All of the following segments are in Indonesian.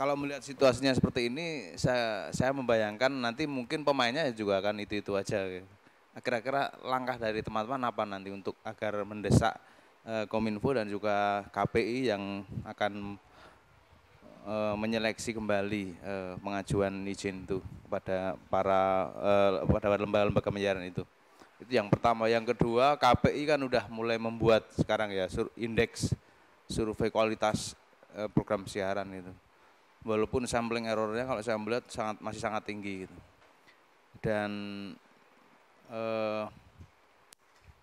kalau melihat situasinya seperti ini, saya membayangkan nanti mungkin pemainnya juga akan itu aja. Gitu. Kira-kira langkah dari teman-teman apa nanti untuk agar mendesak Kominfo dan juga KPI yang akan menyeleksi kembali pengajuan izin itu kepada pada lembaga-lembaga penyiaran itu. Itu yang pertama. Yang kedua, KPI kan udah mulai membuat sekarang ya indeks survei kualitas program siaran itu. Walaupun sampling errornya kalau saya melihat masih sangat tinggi gitu. Dan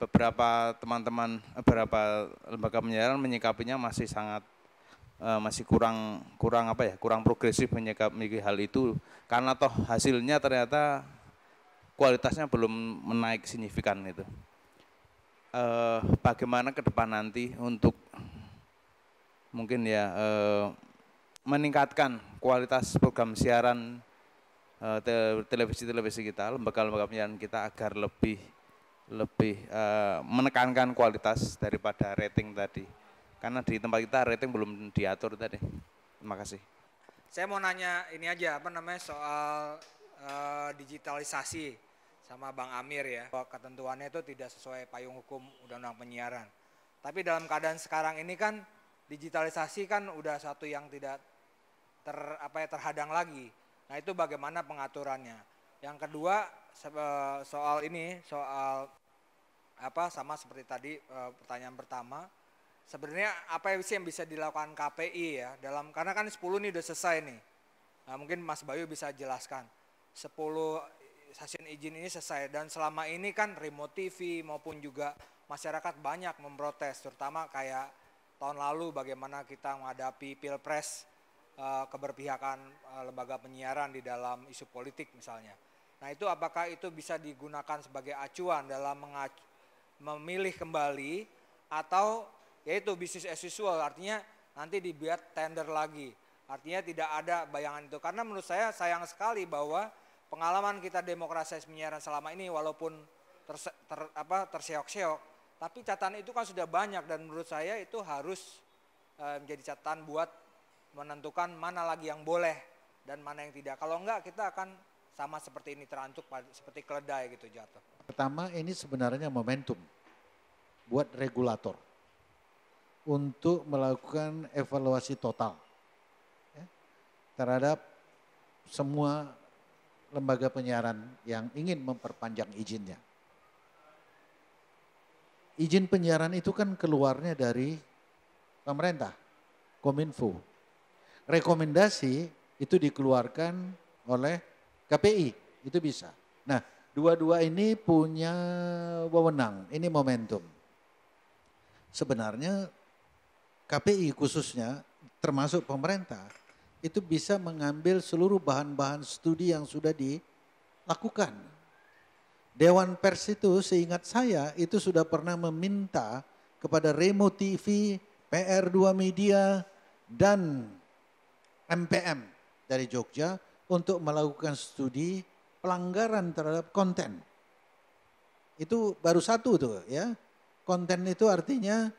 beberapa teman-teman, beberapa lembaga penyiaran menyikapinya masih kurang progresif menyikapi hal itu, karena toh hasilnya ternyata kualitasnya belum menaik signifikan itu. Bagaimana ke depan nanti untuk mungkin ya meningkatkan kualitas program siaran televisi kita, lembaga-lembaga penyiaran kita agar lebih menekankan kualitas daripada rating tadi. Karena di tempat kita rating belum diatur tadi. Terima kasih. Saya mau nanya ini aja, soal digitalisasi sama Bang Amir ya. Bahwa ketentuannya itu tidak sesuai payung hukum Undang-Undang Penyiaran. Tapi dalam keadaan sekarang ini kan digitalisasi kan udah satu yang tidak terhadang lagi. Nah, itu bagaimana pengaturannya? Yang kedua soal sama seperti tadi pertanyaan pertama. Sebenarnya apa sih yang bisa dilakukan KPI ya karena kan 10 nih udah selesai nih. Nah, mungkin Mas Bayu bisa jelaskan. 10 stasiun izin ini selesai dan selama ini kan remote TV maupun juga masyarakat banyak memprotes, terutama kayak tahun lalu bagaimana kita menghadapi Pilpres, keberpihakan lembaga penyiaran di dalam isu politik misalnya. Nah, itu apakah itu bisa digunakan sebagai acuan dalam memilih kembali atau yaitu bisnis as usual, artinya nanti dibuat tender lagi. Artinya tidak ada bayangan itu. Karena menurut saya sayang sekali bahwa pengalaman kita demokrasi penyiaran selama ini walaupun terseok-seok, tapi catatan itu kan sudah banyak dan menurut saya itu harus menjadi catatan buat menentukan mana lagi yang boleh dan mana yang tidak. Kalau enggak kita akan sama seperti ini terantuk seperti keledai gitu jatuh. Pertama, ini sebenarnya momentum buat regulator untuk melakukan evaluasi total ya, terhadap semua lembaga penyiaran yang ingin memperpanjang izinnya. Izin penyiaran itu kan keluarnya dari pemerintah, Kominfo. Rekomendasi itu dikeluarkan oleh KPI, itu bisa. Nah, dua-dua ini punya wewenang, ini momentum. Sebenarnya KPI khususnya termasuk pemerintah itu bisa mengambil seluruh bahan-bahan studi yang sudah dilakukan. Dewan Pers itu seingat saya itu sudah pernah meminta kepada Remo TV, PR2 Media dan MPM dari Jogja untuk melakukan studi pelanggaran terhadap konten. Itu baru satu tuh ya. Konten itu artinya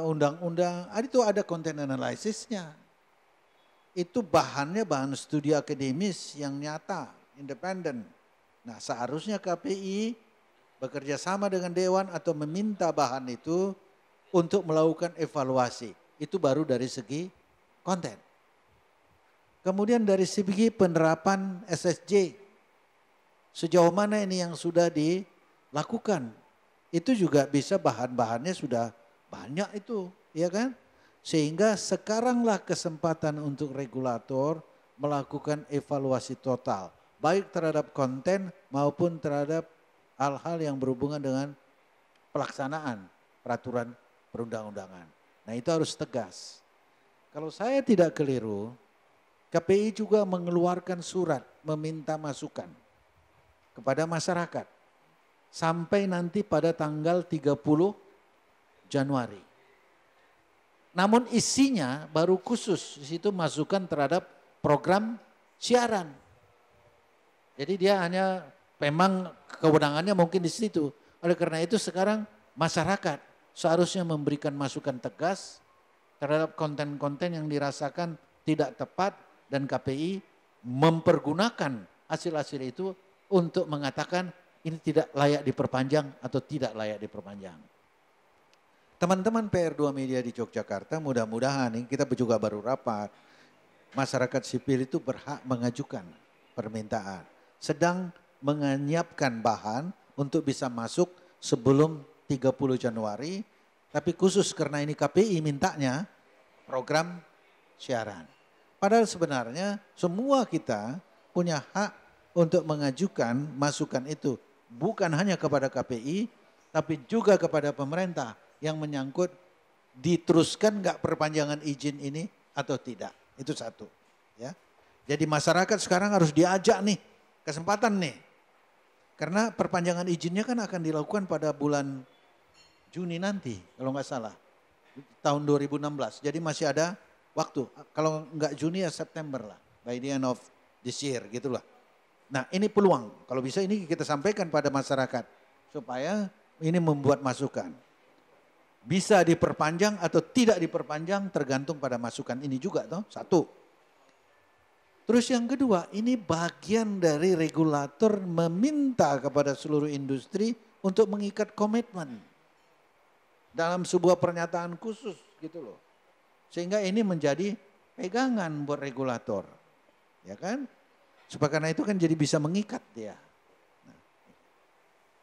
undang-undang, itu ada konten analisisnya. Itu bahannya bahan studi akademis yang nyata, independen. Nah, seharusnya KPI bekerja sama dengan Dewan atau meminta bahan itu untuk melakukan evaluasi. Itu baru dari segi konten. Kemudian dari segi penerapan SSJ, sejauh mana ini yang sudah dilakukan. Itu juga bisa bahan-bahannya sudah banyak itu, ya kan? Sehingga sekaranglah kesempatan untuk regulator melakukan evaluasi total. Baik terhadap konten maupun terhadap hal-hal yang berhubungan dengan pelaksanaan peraturan perundang-undangan. Nah, itu harus tegas. Kalau saya tidak keliru, KPI juga mengeluarkan surat meminta masukan kepada masyarakat sampai nanti pada tanggal 30 Januari. Namun isinya baru khusus, di situ masukan terhadap program siaran. Jadi dia hanya memang kewenangannya mungkin di situ. Oleh karena itu sekarang masyarakat seharusnya memberikan masukan tegas terhadap konten-konten yang dirasakan tidak tepat dan KPI mempergunakan hasil-hasil itu untuk mengatakan ini tidak layak diperpanjang atau tidak layak diperpanjang. Teman-teman PR2 Media di Yogyakarta, mudah-mudahan ini kita juga baru rapat, masyarakat sipil itu berhak mengajukan permintaan. Sedang menyiapkan bahan untuk bisa masuk sebelum 30 Januari, tapi khusus karena ini KPI mintanya program siaran. Padahal sebenarnya semua kita punya hak untuk mengajukan masukan itu. Bukan hanya kepada KPI, tapi juga kepada pemerintah yang menyangkut diteruskan nggak perpanjangan izin ini atau tidak. Itu satu. Ya. Jadi masyarakat sekarang harus diajak nih, kesempatan nih. Karena perpanjangan izinnya kan akan dilakukan pada bulan Juni nanti, kalau nggak salah. Tahun 2016. Jadi masih ada waktu. Kalau nggak Juni ya September lah. By the end of this year gitulah. Nah ini peluang. Kalau bisa ini kita sampaikan pada masyarakat. Supaya ini membuat masukan. Bisa diperpanjang atau tidak diperpanjang tergantung pada masukan ini juga toh. Satu. Terus yang kedua, ini bagian dari regulator meminta kepada seluruh industri untuk mengikat komitmen dalam sebuah pernyataan khusus gitu loh. Sehingga ini menjadi pegangan buat regulator. Ya kan? Supaya karena itu kan jadi bisa mengikat dia. Nah,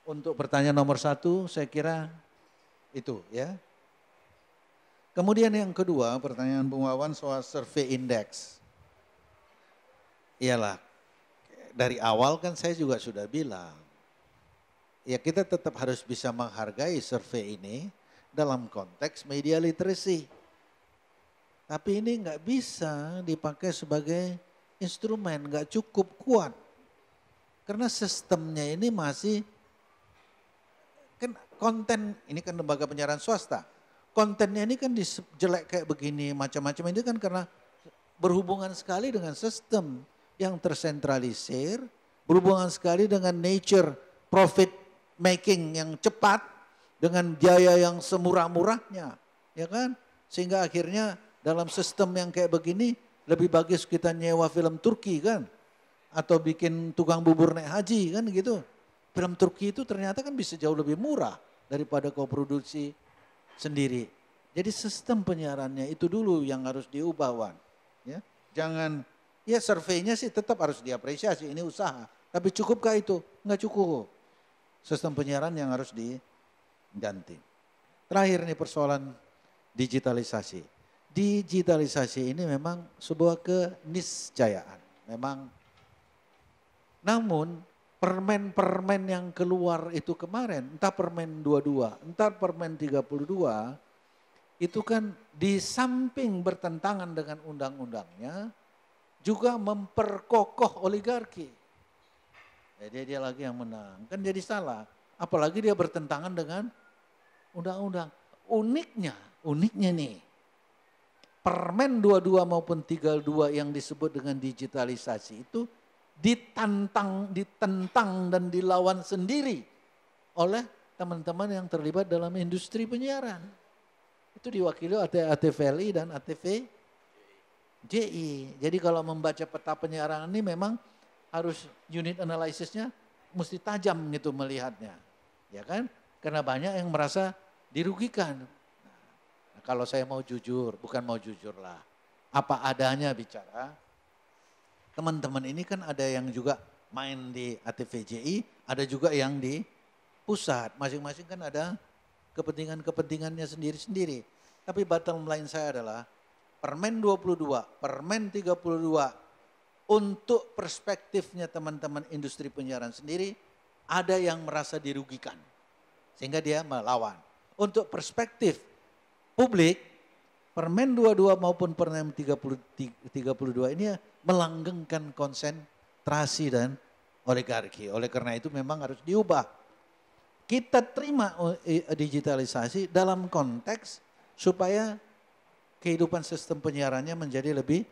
untuk pertanyaan nomor 1 saya kira itu ya. Kemudian yang kedua pertanyaan Bung Wawan soal survei indeks. Iyalah, dari awal kan saya juga sudah bilang, ya kita tetap harus bisa menghargai survei ini dalam konteks media literacy. Tapi ini nggak bisa dipakai sebagai instrumen, nggak cukup kuat. Karena sistemnya ini masih, kan konten, ini kan lembaga penyiaran swasta. Kontennya ini kan jelek kayak begini, macam-macam itu kan karena berhubungan sekali dengan sistem yang tersentralisir, berhubungan sekali dengan nature profit making yang cepat dengan biaya yang semurah-murahnya, ya kan? Sehingga akhirnya dalam sistem yang kayak begini lebih bagus kita nyewa film Turki kan, atau bikin tukang bubur naik haji kan gitu. Film Turki itu ternyata kan bisa jauh lebih murah daripada kau produksi sendiri. Jadi sistem penyiarannya itu dulu yang harus diubah, Wan. Ya, jangan. Ya surveinya sih tetap harus diapresiasi, ini usaha. Tapi cukupkah itu? Enggak cukup. Sistem penyiaran yang harus diganti. Terakhir nih persoalan digitalisasi. Digitalisasi ini memang sebuah keniscayaan. Memang, namun permen-permen yang keluar itu kemarin, entah permen 22, entah permen 32, itu kan di samping bertentangan dengan undang-undangnya, juga memperkokoh oligarki. Jadi dia lagi yang menang. Kan jadi salah. Apalagi dia bertentangan dengan undang-undang. Uniknya nih. Permen 22 maupun 32 yang disebut dengan digitalisasi itu ditentang dan dilawan sendiri oleh teman-teman yang terlibat dalam industri penyiaran. Itu diwakili oleh ATVLI dan ATV JI. Jadi kalau membaca peta penyiaran ini memang harus unit analisisnya mesti tajam gitu melihatnya. Ya kan? Karena banyak yang merasa dirugikan. Nah, kalau saya mau jujur, bukan mau jujur lah. Apa adanya bicara. Teman-teman ini kan ada yang juga main di ATVJI, ada juga yang di pusat. Masing-masing kan ada kepentingannya sendiri-sendiri. Tapi bottom line saya adalah Permen 22, Permen 32 untuk perspektifnya teman-teman industri penyiaran sendiri ada yang merasa dirugikan sehingga dia melawan. Untuk perspektif publik Permen 22 maupun Permen 32 ini melanggengkan konsentrasi dan oligarki. Oleh karena itu memang harus diubah. Kita terima digitalisasi dalam konteks supaya kehidupan sistem penyiarannya menjadi lebih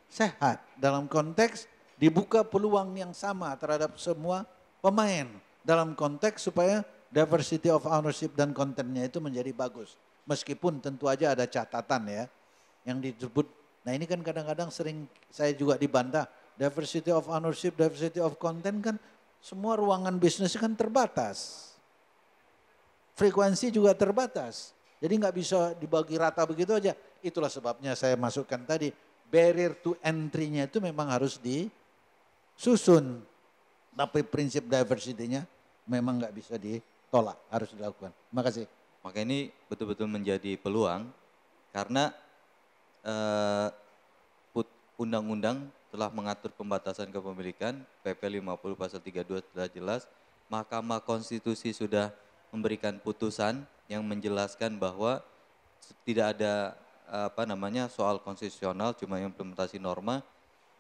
sehat. Dalam konteks dibuka peluang yang sama terhadap semua pemain. Dalam konteks supaya diversity of ownership dan kontennya itu menjadi bagus. Meskipun tentu aja ada catatan ya. Yang disebut Nah ini kan kadang-kadang sering saya juga dibantah, diversity of ownership, diversity of content kan semua ruangan bisnis kan terbatas. Frekuensi juga terbatas. Jadi nggak bisa dibagi rata begitu aja. Itulah sebabnya saya masukkan tadi, barrier to entry-nya itu memang harus disusun. Tapi prinsip diversity-nya memang nggak bisa ditolak, harus dilakukan. Terima kasih. Maka ini betul-betul menjadi peluang karena undang-undang telah mengatur pembatasan kepemilikan, PP 50 pasal 32 telah jelas, Mahkamah Konstitusi sudah memberikan putusan yang menjelaskan bahwa tidak ada soal konstitusional, cuma implementasi norma.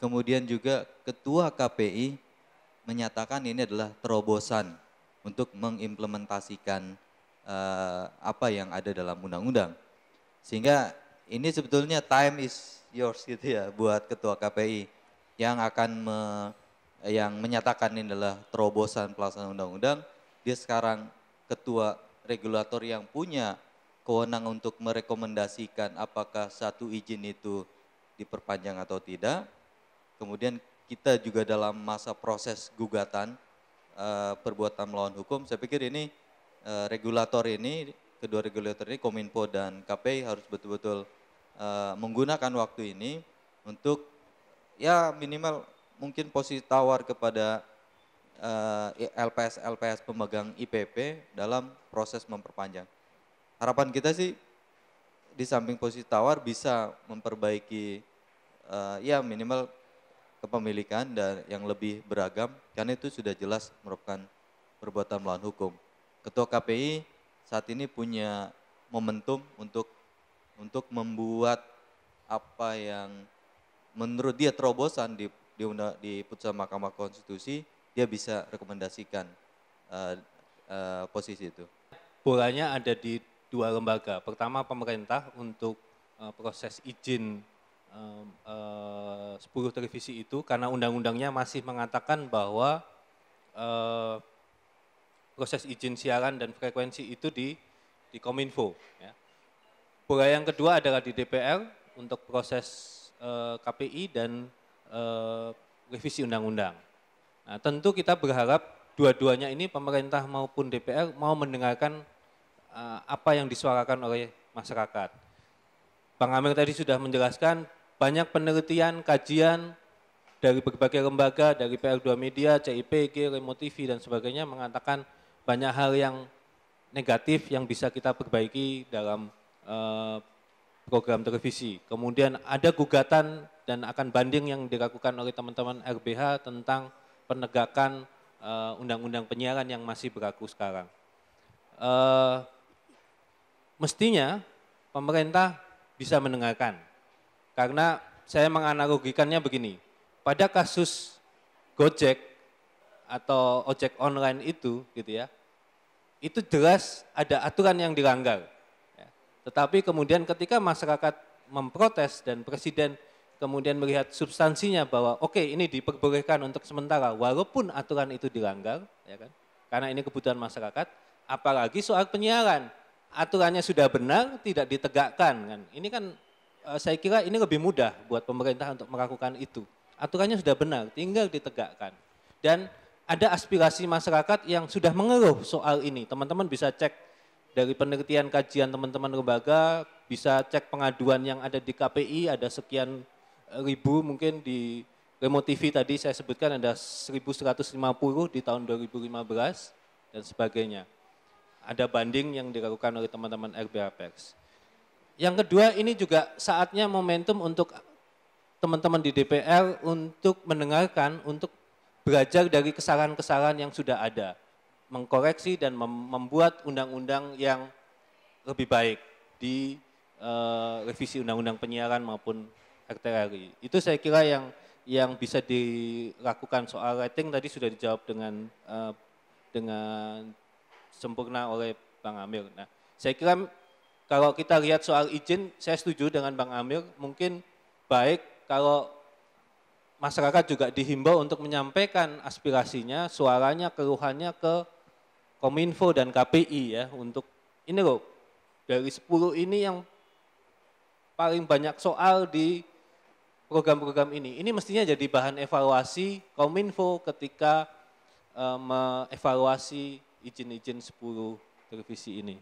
Kemudian juga Ketua KPI menyatakan ini adalah terobosan untuk mengimplementasikan apa yang ada dalam undang-undang. Sehingga ini sebetulnya time is yours gitu ya buat Ketua KPI yang akan yang menyatakan ini adalah terobosan pelaksanaan undang-undang. Dia sekarang ketua regulator yang punya kewenangan untuk merekomendasikan apakah satu izin itu diperpanjang atau tidak. Kemudian kita juga dalam masa proses gugatan perbuatan melawan hukum, saya pikir ini regulator ini, kedua regulator ini, Kominfo dan KPI harus betul-betul menggunakan waktu ini untuk ya minimal mungkin posisi tawar kepada LPS pemegang IPP dalam proses memperpanjang. Harapan kita sih di samping posisi tawar bisa memperbaiki ya minimal kepemilikan dan yang lebih beragam karena itu sudah jelas merupakan perbuatan melawan hukum. Ketua KPI saat ini punya momentum untuk membuat apa yang menurut dia terobosan di putusan Mahkamah Konstitusi, dia bisa rekomendasikan posisi itu. Bolanya ada di dua lembaga. Pertama pemerintah untuk proses izin 10 televisi itu karena undang-undangnya masih mengatakan bahwa proses izin siaran dan frekuensi itu di Kominfo. Ya. Bola yang kedua adalah di DPR untuk proses KPI dan revisi undang-undang. Nah, tentu kita berharap dua-duanya ini pemerintah maupun DPR mau mendengarkan apa yang disuarakan oleh masyarakat. Bang Amir tadi sudah menjelaskan banyak penelitian, kajian dari berbagai lembaga, dari PR2 Media, CIPG, Remo TV dan sebagainya mengatakan banyak hal yang negatif yang bisa kita perbaiki dalam program televisi. Kemudian ada gugatan dan akan banding yang dilakukan oleh teman-teman RBH tentang penegakan undang-undang penyiaran yang masih berlaku sekarang. Mestinya pemerintah bisa mendengarkan. Karena saya menganalogikannya begini, pada kasus Gojek atau ojek online itu gitu ya, itu jelas ada aturan yang dilanggar. Ya. Tetapi kemudian ketika masyarakat memprotes dan presiden kemudian melihat substansinya bahwa oke, ini diperbolehkan untuk sementara walaupun aturan itu dilanggar, ya kan? Karena ini kebutuhan masyarakat, apalagi soal penyiaran, aturannya sudah benar tidak ditegakkan kan. Ini kan saya kira ini lebih mudah buat pemerintah untuk melakukan itu. Aturannya sudah benar, tinggal ditegakkan. Dan ada aspirasi masyarakat yang sudah mengeluh soal ini. Teman-teman bisa cek dari penelitian kajian teman-teman lembaga, bisa cek pengaduan yang ada di KPI, ada sekian ribu mungkin di Remo TV tadi saya sebutkan ada 1150 di tahun 2015 dan sebagainya. Ada banding yang dilakukan oleh teman-teman RBH Pers. Yang kedua ini juga saatnya momentum untuk teman-teman di DPR untuk mendengarkan, untuk belajar dari kesalahan-kesalahan yang sudah ada. Mengkoreksi dan membuat undang-undang yang lebih baik di revisi undang-undang penyiaran maupun RTRI. Itu saya kira yang bisa dilakukan. Soal rating tadi sudah dijawab dengan sempurna oleh Bang Amir. Nah, saya kira kalau kita lihat soal izin, saya setuju dengan Bang Amir, mungkin baik kalau masyarakat juga dihimbau untuk menyampaikan aspirasinya, suaranya, keluhannya ke Kominfo dan KPI ya, untuk ini loh, dari 10 ini yang paling banyak soal di program-program ini mestinya jadi bahan evaluasi Kominfo ketika mengevaluasi izin-izin 10 televisi ini.